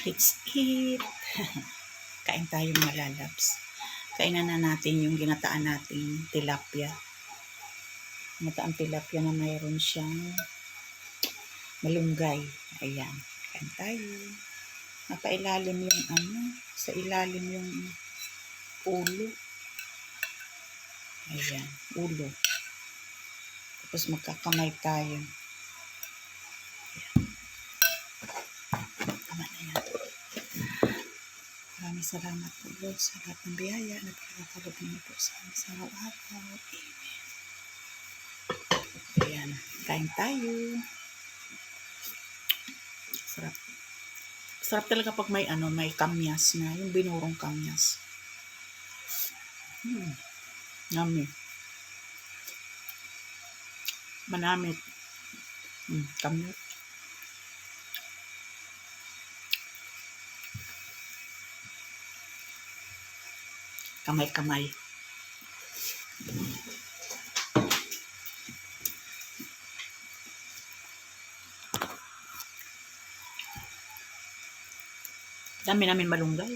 Let's eat! Kain tayo mga lalabs. Kainan na natin yung ginataan nating tilapia. Ginataang tilapia na mayroon siyang malunggay. Ayan. Kain tayo. Napailalim yung sa ilalim yung ulo. Ayan. Ulo. Tapos magkakamay tayo. Maraming salamat po Lord sa lahat ng biyaya na pinagkaloob niyo po sa amin sa araw-araw. Amen. Ayan. Kain tayo. Sarap. Sarap talaga pag may may kamyas na. Yung binurong kamyas. Yummy. Manamit. Kamyas. Kamay-kamay. Dami namin malunggay.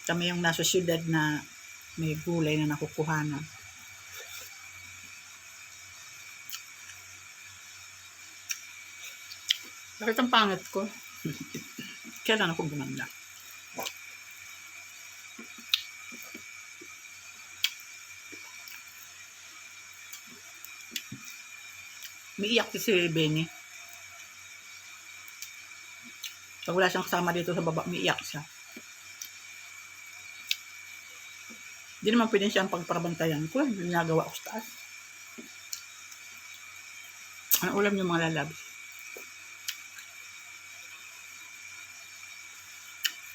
Kami yung nasa syudad na may gulay na nakukuhanan. Bakit ang pangit ko? Kailan ako gumanda? Umiiyak si Benny. Pag wala siyang kasama dito sa baba, umiiyak siya. Hindi naman pwede siyang pagparabantayan ko. Ginagawa ko sa taas. Ang ulam niyo mga lalabs?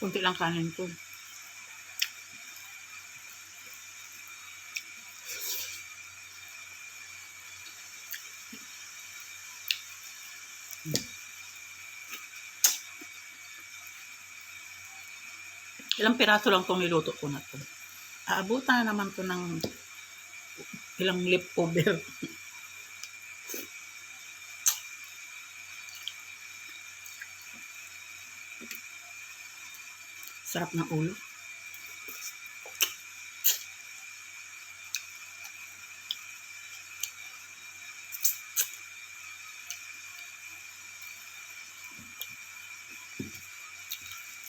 Kunti lang kanin ko. Ilang piraso lang itong niluto ko na to. Aabutan na naman to ng ilang leftover. Sarap ng ulo.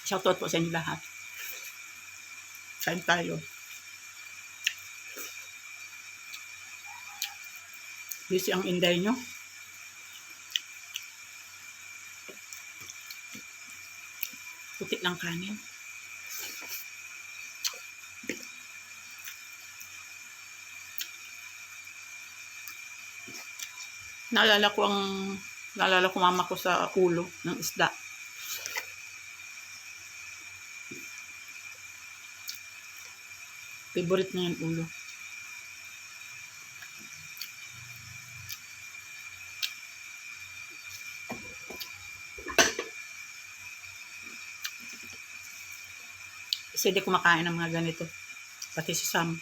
Shoutout po sa inyo lahat. Kain tayo. Busy ang inday nyo. Puti lang kanin. Naalala ko mama ko sa ulo ng isda. Favorite niya yung ulo. Kasi hindi kumakain ng mga ganito. Pati si Sam.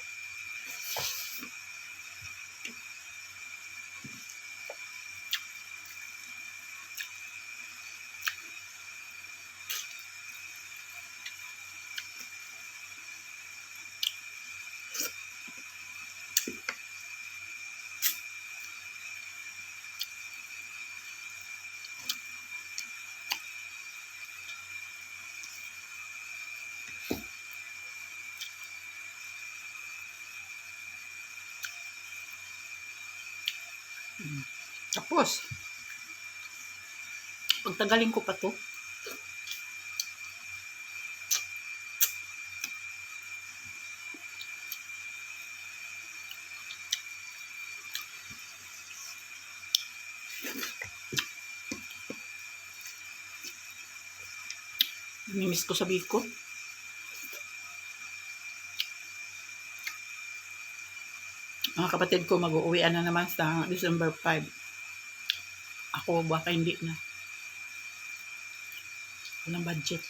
Tapos, pagtagalin ko pa to. Namimiss ko sa Bicol. Mga kapatid ko mag-uuwian na naman sa December 5. Ako baka hindi na. Walang budget.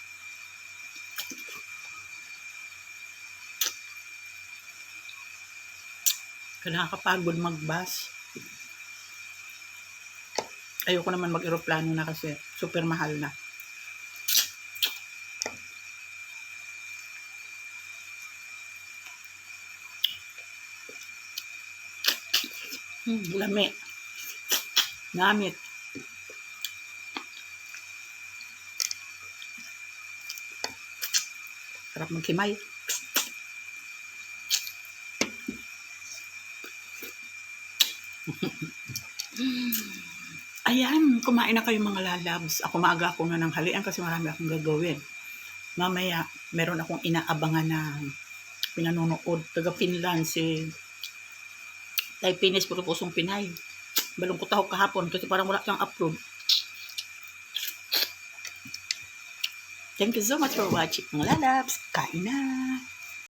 Nakakapagod mag-bus. Ayoko naman mag-aeroplano na kasi super mahal na. Lami. Namit. Sarap magkimay. Ayan, kumain na kayo mga lalabs. Ako maaga ako na ng halian kasi marami akong gagawin. Mamaya, meron akong inaabangan na pinanonood. Taga Finland, si Taipinis, puro pusong Pinay. Balungkot ako kahapon kasi parang wala siyang upload. Thank you so much for watching mga lalabs. Kain na!